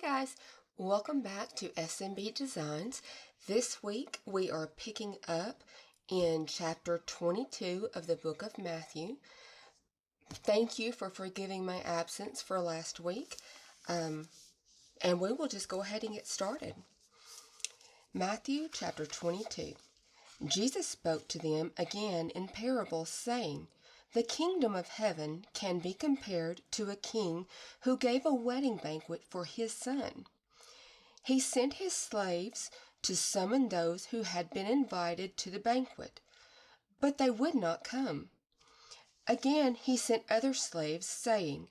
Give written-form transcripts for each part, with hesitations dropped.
guys, welcome back to SMB Designs. This week we are picking up in chapter 22 of the book of Matthew. Thank you for forgiving my absence for last week, and we will just go ahead and get started. Matthew chapter 22. Jesus spoke to them again in parables, saying, "The kingdom of heaven can be compared to a king who gave a wedding banquet for his son. He sent his slaves to summon those who had been invited to the banquet, but they would not come. Again he sent other slaves, saying,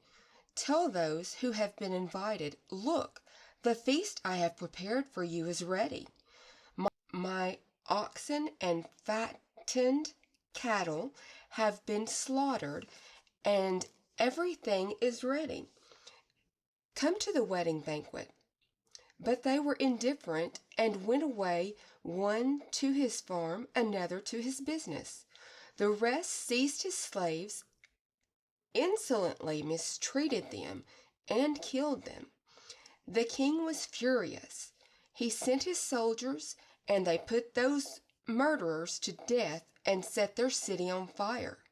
'Tell those who have been invited, look, the feast I have prepared for you is ready. My oxen and fattened cattle have been slaughtered, and everything is ready. Come to the wedding banquet.' But they were indifferent and went away, one to his farm, another to his business. The rest seized his slaves, insolently mistreated them, and killed them. The king was furious. He sent his soldiers, and they put those murderers to death and set their city on fire.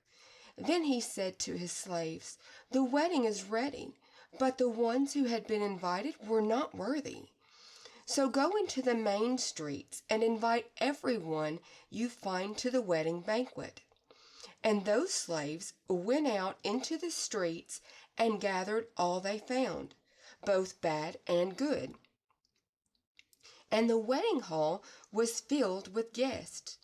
Then he said to his slaves, 'The wedding is ready, but the ones who had been invited were not worthy. So go into the main streets and invite everyone you find to the wedding banquet.' And those slaves went out into the streets and gathered all they found, both bad and good. And the wedding hall was filled with guests.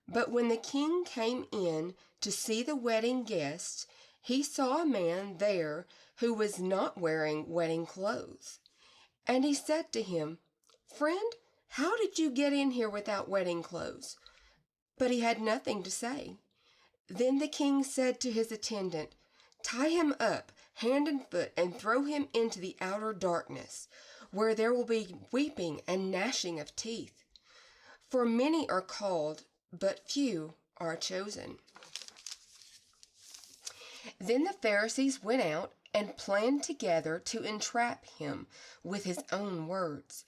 But when the king came in to see the wedding guests, he saw a man there who was not wearing wedding clothes. And he said to him, 'Friend, how did you get in here without wedding clothes?' But he had nothing to say. Then the king said to his attendant, 'Tie him up, hand and foot, and throw him into the outer darkness, where there will be weeping and gnashing of teeth. For many are called, but few are chosen.' Then the Pharisees went out and planned together to entrap him with his own words.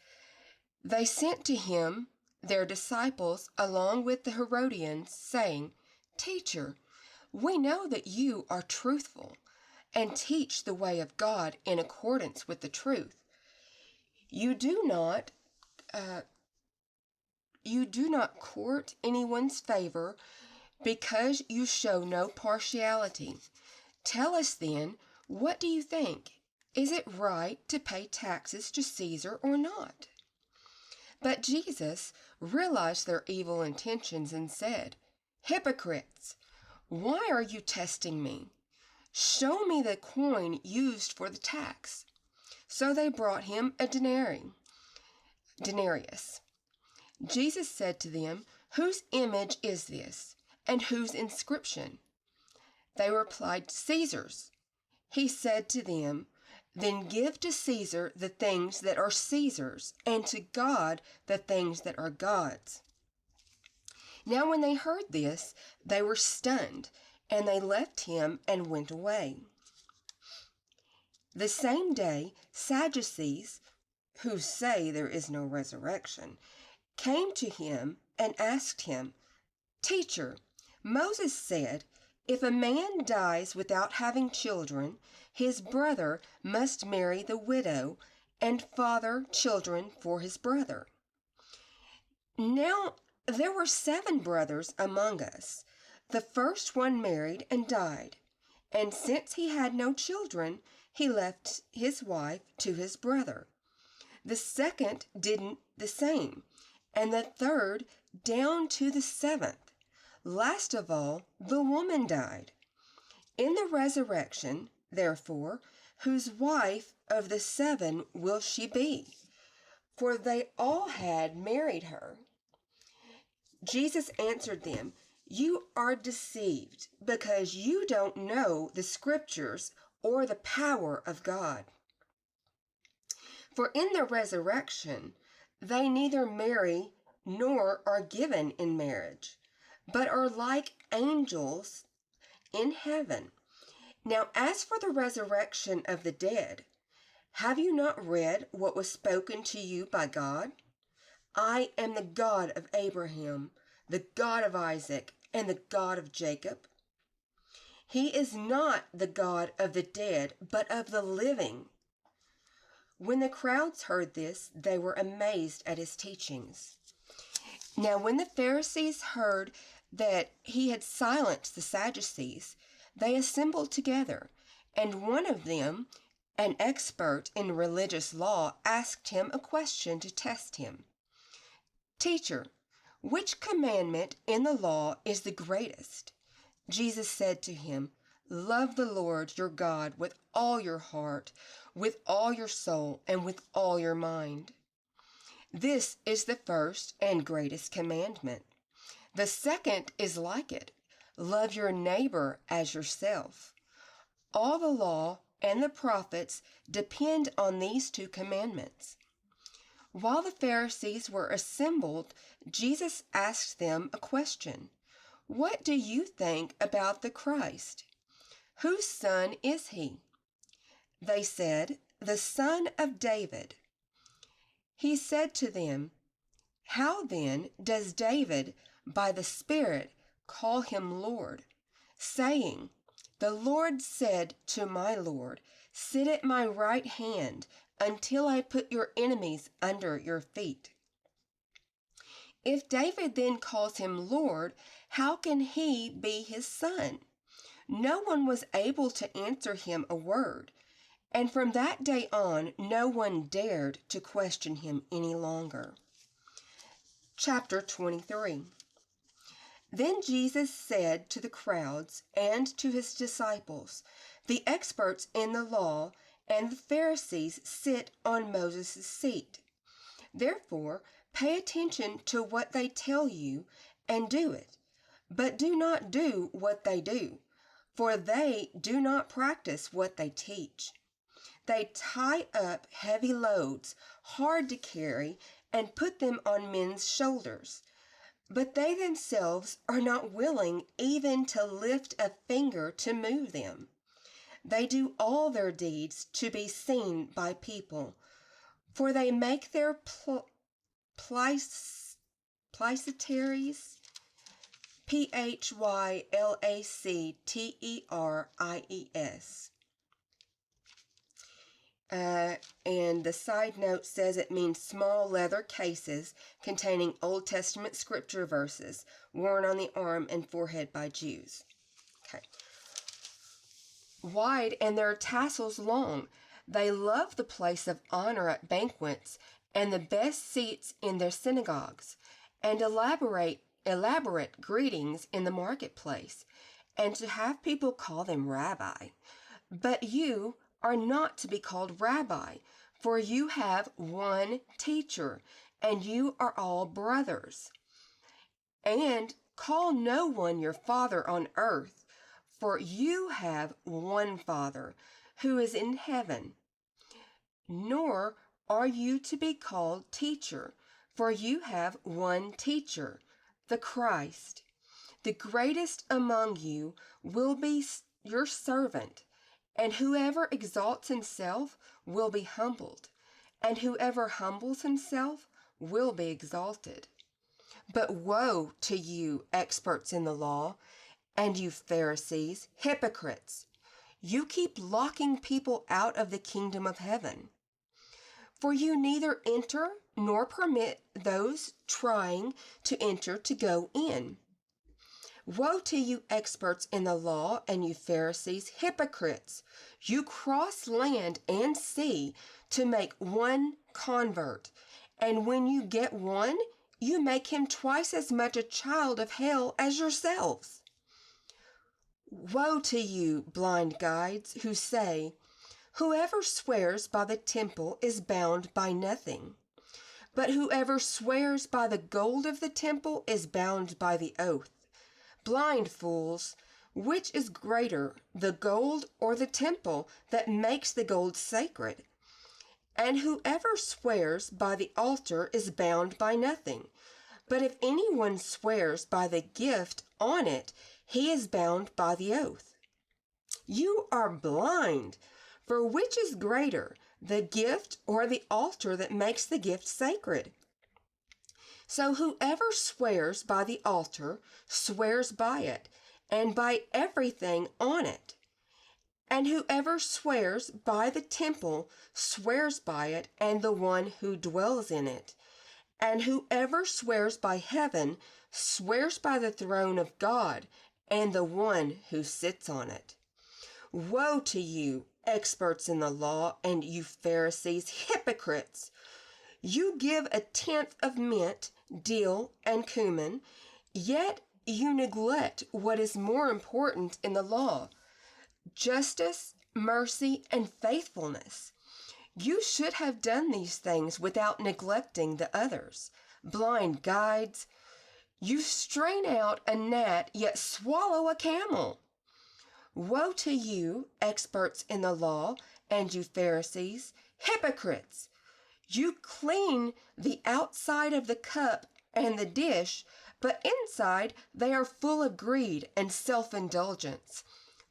They sent to him their disciples along with the Herodians, saying, 'Teacher, we know that you are truthful and teach the way of God in accordance with the truth. You do not court anyone's favor because you show no partiality. Tell us then, what do you think? Is it right to pay taxes to Caesar or not?' But Jesus realized their evil intentions and said, 'Hypocrites, why are you testing me? Show me the coin used for the tax.' So they brought him a denarius. Jesus said to them, 'Whose image is this, and whose inscription?' They replied, 'Caesar's.' He said to them, 'Then give to Caesar the things that are Caesar's, and to God the things that are God's.' Now when they heard this, they were stunned, and they left him and went away. The same day, Sadducees, who say there is no resurrection, came to him and asked him, 'Teacher, Moses said, if a man dies without having children, his brother must marry the widow and father children for his brother. Now there were 7 brothers among us. The first one married and died, and since he had no children, he left his wife to his brother. The second did the same, and the third down to the 7th. Last of all, the woman died. In the resurrection, therefore, whose wife of the 7 will she be? For they all had married her.' Jesus answered them, 'You are deceived, because you don't know the Scriptures or the power of God. For in the resurrection, they neither marry nor are given in marriage, but are like angels in heaven. Now as for the resurrection of the dead, Have you not read what was spoken to you by God? I am the God of Abraham, the God of Isaac, and the God of Jacob. He is not the God of the dead, but of the living. When the crowds heard this, they were amazed at his teachings. Now, when the Pharisees heard that he had silenced the Sadducees, they assembled together, and one of them, an expert in religious law, asked him a question to test him. Teacher, which commandment in the law is the greatest? Jesus said to him, Love the Lord your God with all your heart, with all your soul, and with all your mind. This is the first and greatest commandment. The second is like it. Love your neighbor as yourself. All the law and the prophets depend on these two commandments. While the Pharisees were assembled, Jesus asked them a question. What do you think about the Christ? Whose son is he? They said, the son of David. He said to them, How then does David by the Spirit call him Lord, saying, The Lord said to my Lord, Sit at my right hand until I put your enemies under your feet. If David then calls him Lord, how can he be his son? No one was able to answer him a word, and from that day on, no one dared to question him any longer. Chapter 23. Then Jesus said to the crowds and to his disciples, The experts in the law and the Pharisees sit on Moses' seat. Therefore, pay attention to what they tell you and do it, but do not do what they do, for they do not practice what they teach. They tie up heavy loads, hard to carry, and put them on men's shoulders, but they themselves are not willing even to lift a finger to move them. They do all their deeds to be seen by people, for they make their pleisters, Phylaceteries. And the side note says it means small leather cases containing Old Testament scripture verses worn on the arm and forehead by Jews. Okay. Wide and their tassels long. They love the place of honor at banquets and the best seats in their synagogues, and elaborate greetings in the marketplace, and to have people call them rabbi. But you are not to be called rabbi, for you have one teacher, and you are all brothers. And call no one your father on earth, for you have one Father, who is in heaven. Nor are you to be called teacher, for you have one teacher, the Christ. The greatest among you will be your servant, and whoever exalts himself will be humbled, and whoever humbles himself will be exalted. But woe to you, experts in the law, and you Pharisees, hypocrites! You keep locking people out of the kingdom of heaven. For you neither enter nor permit those trying to enter to go in. Woe to you, experts in the law, and you Pharisees, hypocrites! You cross land and sea to make one convert, and when you get one, you make him twice as much a child of hell as yourselves. Woe to you, blind guides, who say, Whoever swears by the temple is bound by nothing, but whoever swears by the gold of the temple is bound by the oath. Blind fools, which is greater, the gold or the temple that makes the gold sacred? And whoever swears by the altar is bound by nothing. But if anyone swears by the gift on it, he is bound by the oath. You are blind, for which is greater, the gift or the altar that makes the gift sacred. So whoever swears by the altar swears by it, and by everything on it. And whoever swears by the temple swears by it and the one who dwells in it. And whoever swears by heaven swears by the throne of God and the one who sits on it. Woe to you, experts in the law, and you Pharisees, hypocrites! You give a tenth of mint, dill, and cumin, yet you neglect what is more important in the law: justice, mercy, and faithfulness. You should have done these things without neglecting the others. Blind guides, you strain out a gnat, yet swallow a camel. Woe to you, experts in the law, and you Pharisees, hypocrites! You clean the outside of the cup and the dish, but inside they are full of greed and self-indulgence.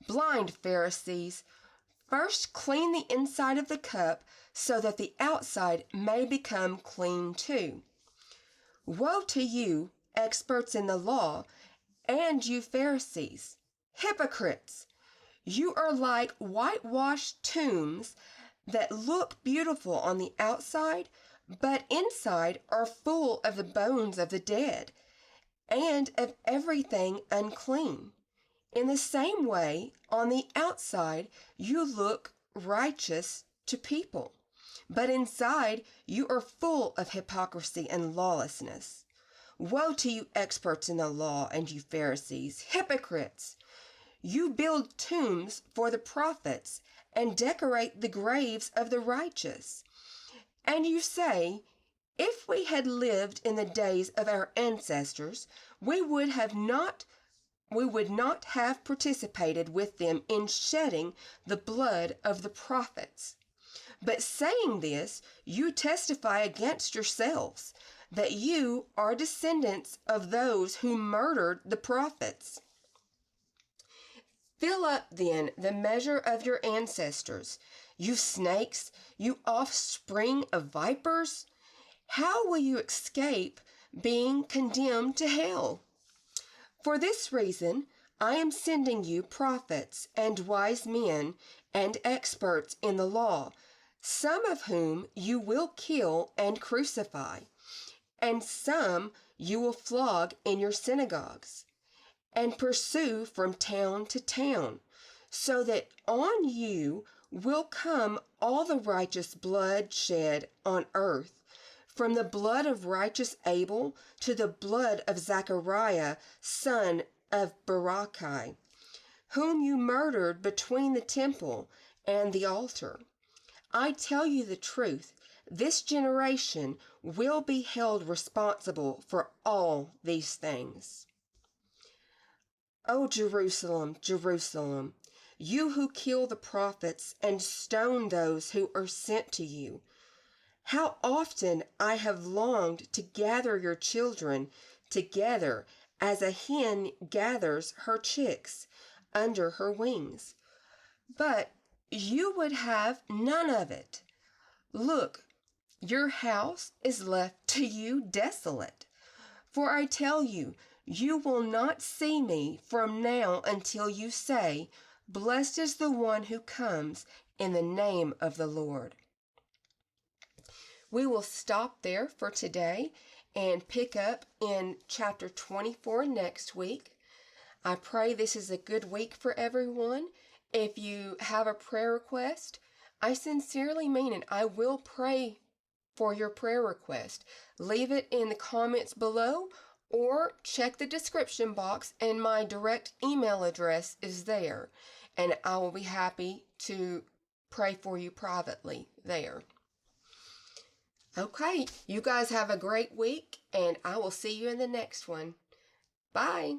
Blind Pharisees, first clean the inside of the cup so that the outside may become clean too. Woe to you, experts in the law, and you Pharisees, hypocrites! You are like whitewashed tombs that look beautiful on the outside, but inside are full of the bones of the dead and of everything unclean. In the same way, on the outside, you look righteous to people, but inside you are full of hypocrisy and lawlessness. Woe to you, experts in the law, and you Pharisees, hypocrites! You build tombs for the prophets and decorate the graves of the righteous. And you say, if we had lived in the days of our ancestors, we would not have participated with them in shedding the blood of the prophets. But saying this, you testify against yourselves that you are descendants of those who murdered the prophets. Fill up then the measure of your ancestors, you snakes, you offspring of vipers. How will you escape being condemned to hell? For this reason, I am sending you prophets and wise men and experts in the law, some of whom you will kill and crucify, and some you will flog in your synagogues and pursue from town to town, so that on you will come all the righteous blood shed on earth, from the blood of righteous Abel to the blood of Zechariah, son of Barachiah, whom you murdered between the temple and the altar. I tell you the truth, this generation will be held responsible for all these things. O Jerusalem, Jerusalem, you who kill the prophets and stone those who are sent to you, how often I have longed to gather your children together as a hen gathers her chicks under her wings. But you would have none of it. Look, your house is left to you desolate. For I tell you, you will not see me from now until you say, blessed is the one who comes in the name of the Lord. We will stop there for today and pick up in chapter 24 next week. I pray this is a good week for everyone. If you have a prayer request, I sincerely mean it. I will pray for your prayer request. Leave it in the comments below or check the description box and my direct email address is there. And I will be happy to pray for you privately there. Okay, you guys have a great week and I will see you in the next one. Bye.